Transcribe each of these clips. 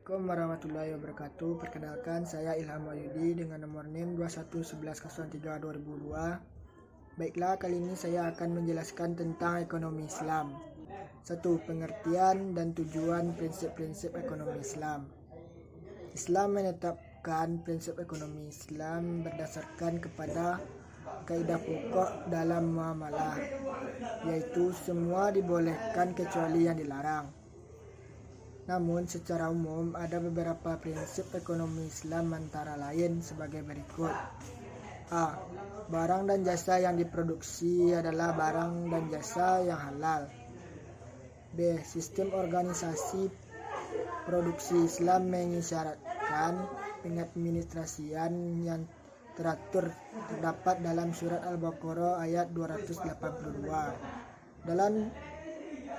Assalamualaikum warahmatullahi wabarakatuh. Perkenalkan, saya Ilham Wahyudi dengan nomor NIM 2111032002. Baiklah, kali ini saya akan menjelaskan tentang ekonomi Islam. 1. Pengertian dan tujuan prinsip-prinsip ekonomi Islam. Islam menetapkan prinsip ekonomi Islam berdasarkan kepada kaidah pokok dalam muamalah, yaitu semua dibolehkan kecuali yang dilarang. Namun secara umum ada beberapa prinsip ekonomi Islam antara lain sebagai berikut. A. Barang dan jasa yang diproduksi adalah barang dan jasa yang halal. B. Sistem organisasi produksi Islam mengisyaratkan pengadministrasian yang teratur terdapat dalam surat Al-Baqarah ayat 282. Dalam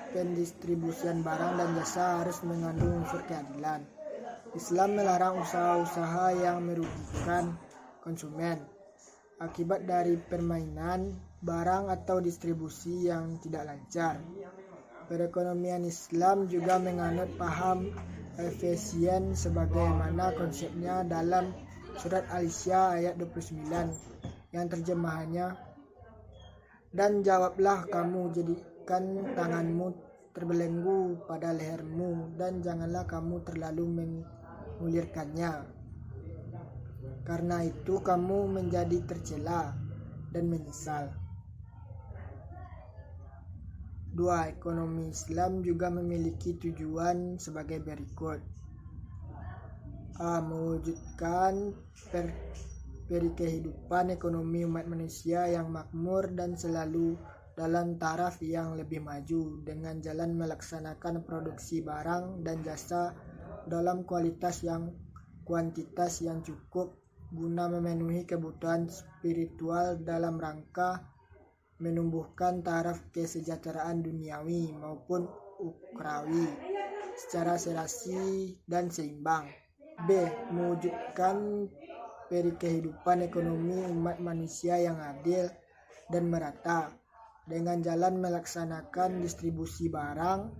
pendistribusian barang dan jasa harus mengandung unsur keadilan. Islam melarang usaha-usaha yang merugikan konsumen akibat dari permainan barang atau distribusi yang tidak lancar. Perekonomian Islam juga menganut paham efisien sebagaimana konsepnya dalam surat Al-Isya ayat 29 yang terjemahannya, dan jawablah kamu, jadikan tanganmu terbelenggu pada lehermu, dan janganlah kamu terlalu mengulirkannya. Karena itu kamu menjadi tercela dan menyesal. 2. Ekonomi Islam juga memiliki tujuan sebagai berikut. A. Mewujudkan kehidupan ekonomi umat manusia yang makmur dan selalu dalam taraf yang lebih maju dengan jalan melaksanakan produksi barang dan jasa dalam kuantitas yang cukup guna memenuhi kebutuhan spiritual dalam rangka menumbuhkan taraf kesejahteraan duniawi maupun ukhrawi secara serasi dan seimbang. B. Mewujudkan kehidupan ekonomi umat manusia yang adil dan merata dengan jalan melaksanakan distribusi barang,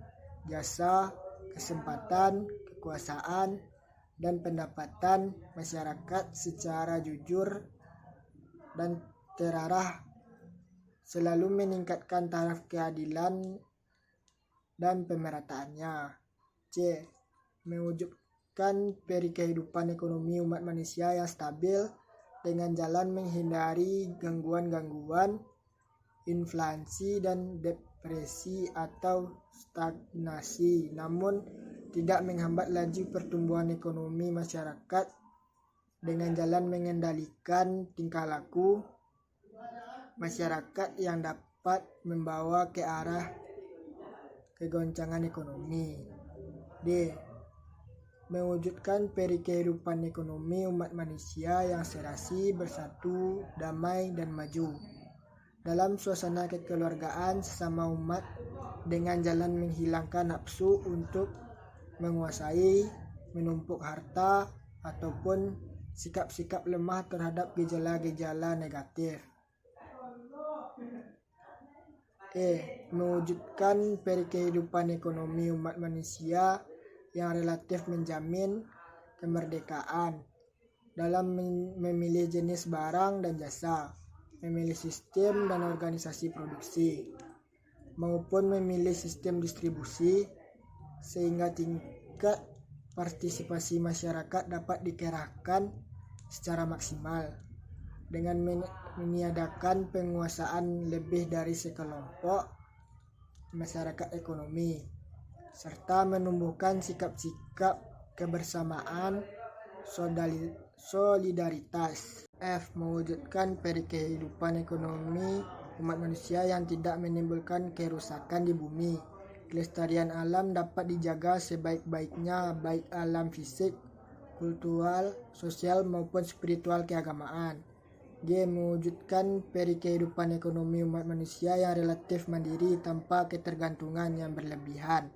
jasa, kesempatan, kekuasaan, dan pendapatan masyarakat secara jujur dan terarah, selalu meningkatkan taraf keadilan dan pemerataannya. C. Mewujudkan kehidupan ekonomi umat manusia yang stabil dengan jalan menghindari gangguan-gangguan inflasi dan depresi atau stagnasi, namun tidak menghambat laju pertumbuhan ekonomi masyarakat dengan jalan mengendalikan tingkah laku masyarakat yang dapat membawa ke arah kegoncangan ekonomi. D. Mewujudkan kehidupan ekonomi umat manusia yang serasi, bersatu, damai, dan maju dalam suasana kekeluargaan sesama umat dengan jalan menghilangkan nafsu untuk menguasai, menumpuk harta, ataupun sikap-sikap lemah terhadap gejala-gejala negatif. E. Mewujudkan kehidupan ekonomi umat manusia yang relatif menjamin kemerdekaan dalam memilih jenis barang dan jasa, memilih sistem dan organisasi produksi, maupun memilih sistem distribusi, sehingga tingkat partisipasi masyarakat dapat dikerahkan secara maksimal dengan meniadakan penguasaan lebih dari sekelompok masyarakat ekonomi, serta menumbuhkan sikap-sikap kebersamaan solidaritas. F. Mewujudkan kehidupan ekonomi umat manusia yang tidak menimbulkan kerusakan di bumi. Kelestarian alam dapat dijaga sebaik-baiknya, baik alam fisik, kultural, sosial maupun spiritual keagamaan. G. Mewujudkan kehidupan ekonomi umat manusia yang relatif mandiri tanpa ketergantungan yang berlebihan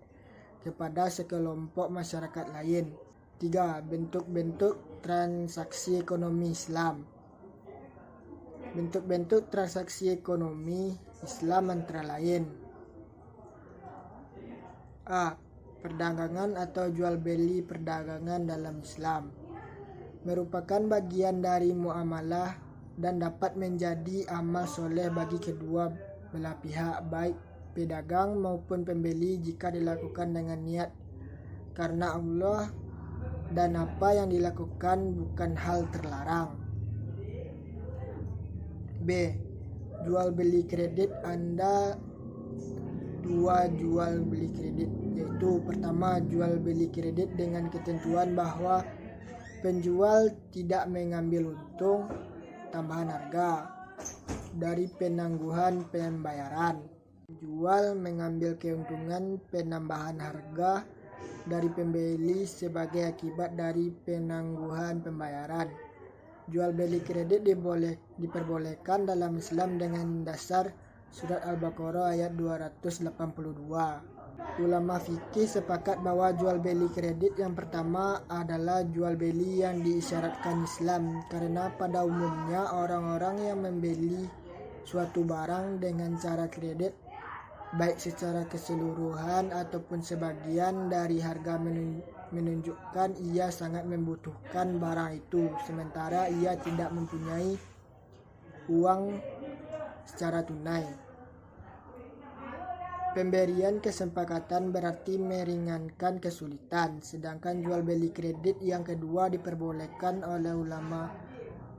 kepada sekelompok masyarakat lain. 3. Bentuk-bentuk transaksi ekonomi Islam. Bentuk-bentuk transaksi ekonomi Islam antara lain: A. perdagangan atau jual beli perdagangan dalam Islam merupakan bagian dari muamalah dan dapat menjadi amal soleh bagi kedua belah pihak, baik pedagang maupun pembeli, jika dilakukan dengan niat karena Allah dan apa yang dilakukan bukan hal terlarang. B. Jual beli kredit. Ada dua jual beli kredit, yaitu pertama, jual beli kredit dengan ketentuan bahwa penjual tidak mengambil untung tambahan harga dari penangguhan pembayaran. Penjual mengambil keuntungan penambahan harga dari pembeli sebagai akibat dari penangguhan pembayaran. Jual beli kredit diperbolehkan dalam Islam dengan dasar Surat Al-Baqarah ayat 282. Ulama fikih sepakat bahwa jual beli kredit yang pertama adalah jual beli yang diisyaratkan Islam, karena pada umumnya orang-orang yang membeli suatu barang dengan cara kredit, baik secara keseluruhan ataupun sebagian dari harga, menunjukkan ia sangat membutuhkan barang itu, sementara ia tidak mempunyai uang secara tunai. Pemberian kesepakatan berarti meringankan kesulitan, sedangkan jual beli kredit yang kedua diperbolehkan oleh ulama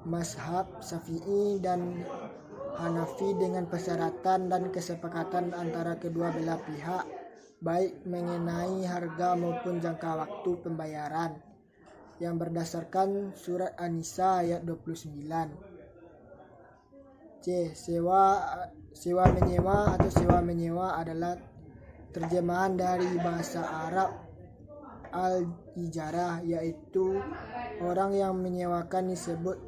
mazhab Syafi'i dan Hanafi dengan persyaratan dan kesepakatan antara kedua belah pihak, baik mengenai harga maupun jangka waktu pembayaran, yang berdasarkan surat An-Nisa ayat 29. C. Sewa menyewa atau sewa menyewa adalah terjemahan dari bahasa Arab al-ijarah, yaitu orang yang menyewakan disebut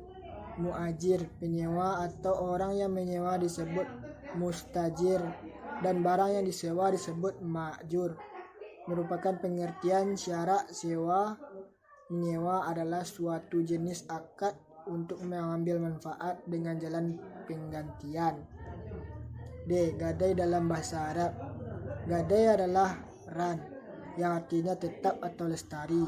muajir, penyewa atau orang yang menyewa disebut mustajir, dan barang yang disewa disebut ma'jur. Merupakan pengertian syarak sewa menyewa adalah suatu jenis akad untuk mengambil manfaat dengan jalan penggantian. D. Gadai dalam bahasa Arab. Gadai adalah ran, yang artinya tetap atau lestari.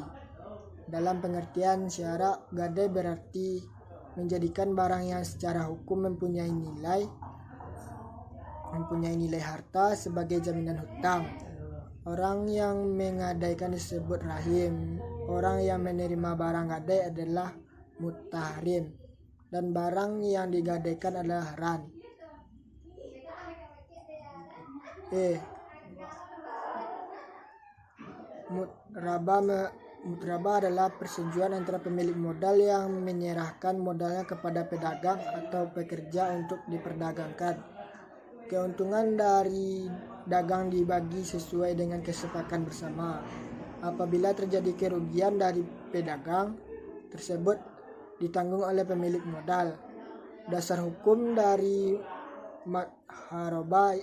Dalam pengertian syarak, gadai berarti menjadikan barang yang secara hukum mempunyai nilai harta sebagai jaminan hutang. Orang yang menggadaikan disebut rahim. Orang yang menerima barang gadai adalah mutahrim, dan barang yang digadaikan adalah ran. Mutrabah adalah persetujuan antara pemilik modal yang menyerahkan modalnya kepada pedagang atau pekerja untuk diperdagangkan. Keuntungan dari dagang dibagi sesuai dengan kesepakatan bersama. Apabila terjadi kerugian dari pedagang tersebut ditanggung oleh pemilik modal. Dasar hukum dari Muharabah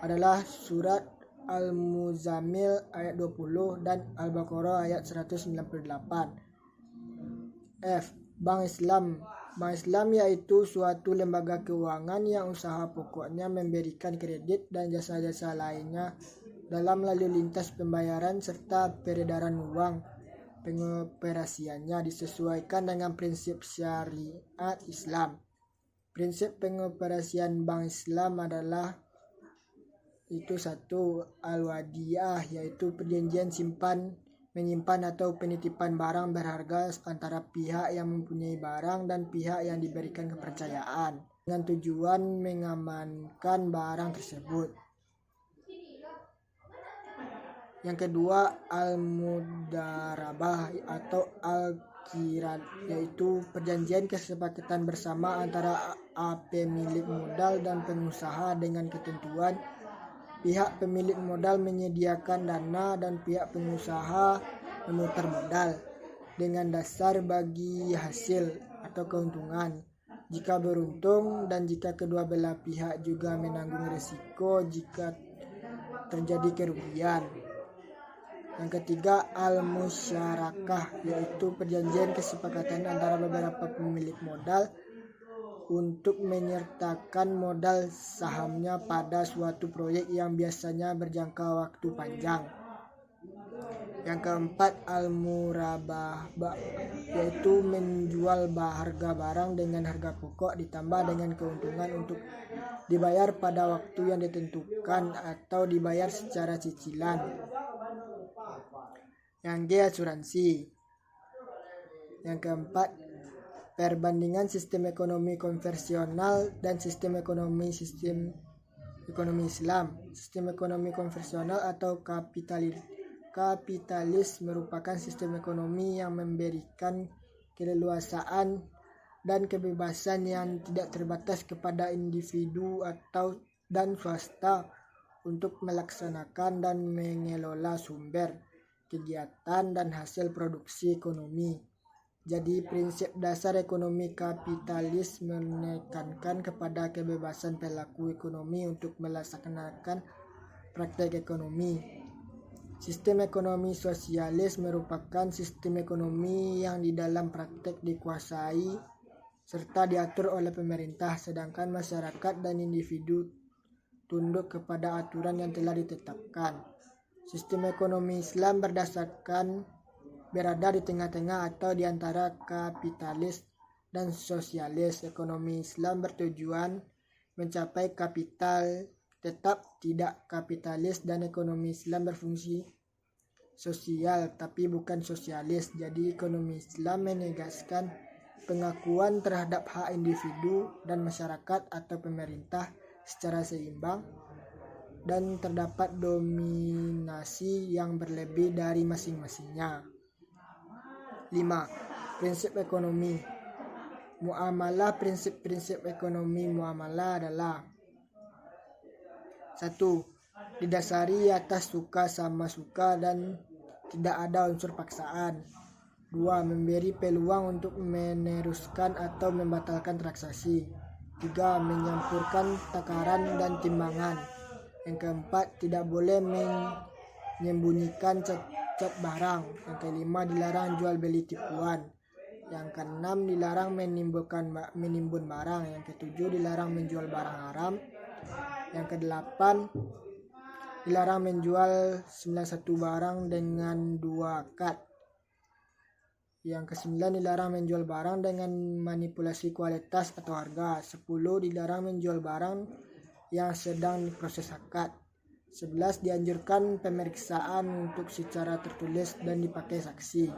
adalah surat Al-Muzammil ayat 20 dan Al-Baqarah ayat 198. F. Bank Islam. Bank Islam yaitu suatu lembaga keuangan yang usaha pokoknya memberikan kredit dan jasa-jasa lainnya dalam lalu lintas pembayaran serta peredaran uang. Pengoperasiannya disesuaikan dengan prinsip syariat Islam. Prinsip pengoperasian Bank Islam adalah itu satu, al-wadiyah, yaitu perjanjian menyimpan atau penitipan barang berharga antara pihak yang mempunyai barang dan pihak yang diberikan kepercayaan dengan tujuan mengamankan barang tersebut. Yang kedua, al-mudarabah atau al-qiran, yaitu perjanjian kesepakatan bersama antara pemilik modal dan pengusaha dengan ketentuan pihak pemilik modal menyediakan dana dan pihak pengusaha memutar modal dengan dasar bagi hasil atau keuntungan jika beruntung, dan jika kedua belah pihak juga menanggung risiko jika terjadi kerugian. Yang ketiga, al-musyarakah, yaitu perjanjian kesepakatan antara beberapa pemilik modal untuk menyertakan modal sahamnya pada suatu proyek yang biasanya berjangka waktu panjang. Yang keempat, al-murabah, yaitu menjual harga barang dengan harga pokok ditambah dengan keuntungan untuk dibayar pada waktu yang ditentukan atau dibayar secara cicilan. Yang G, asuransi. Yang keempat, perbandingan sistem ekonomi konvensional dan sistem ekonomi Islam. Sistem ekonomi konvensional atau kapitalis merupakan sistem ekonomi yang memberikan keleluasaan dan kebebasan yang tidak terbatas kepada individu dan swasta untuk melaksanakan dan mengelola sumber, kegiatan, dan hasil produksi ekonomi. Jadi prinsip dasar ekonomi kapitalis menekankan kepada kebebasan pelaku ekonomi untuk melaksanakan praktek ekonomi. Sistem ekonomi sosialis merupakan sistem ekonomi yang di dalam praktek dikuasai serta diatur oleh pemerintah, sedangkan masyarakat dan individu tunduk kepada aturan yang telah ditetapkan. Sistem ekonomi Islam berada di tengah-tengah atau di antara kapitalis dan sosialis. Ekonomi Islam bertujuan mencapai kapital tetap tidak kapitalis, dan ekonomi Islam berfungsi sosial tapi bukan sosialis. Jadi ekonomi Islam menegaskan pengakuan terhadap hak individu dan masyarakat atau pemerintah secara seimbang, dan terdapat dominasi yang berlebih dari masing-masingnya. 5. Prinsip ekonomi muamalah. Prinsip-prinsip ekonomi muamalah adalah: 1. Didasari atas suka sama suka dan tidak ada unsur paksaan. 2. Memberi peluang untuk meneruskan atau membatalkan transaksi. 3. Menyampurkan takaran dan timbangan. Yang keempat, tidak boleh menyembunyikan cat barang. Yang kelima, dilarang jual beli tipuan. Yang keenam, dilarang menimbun barang. Yang ketujuh, dilarang menjual barang haram. Yang kedelapan, dilarang menjual 91 barang dengan 2 akad. Yang kesembilan, dilarang menjual barang dengan manipulasi kualitas atau harga. 10. Dilarang menjual barang yang sedang diproses akad. 11. Dianjurkan pemeriksaan untuk secara tertulis dan dipakai saksi.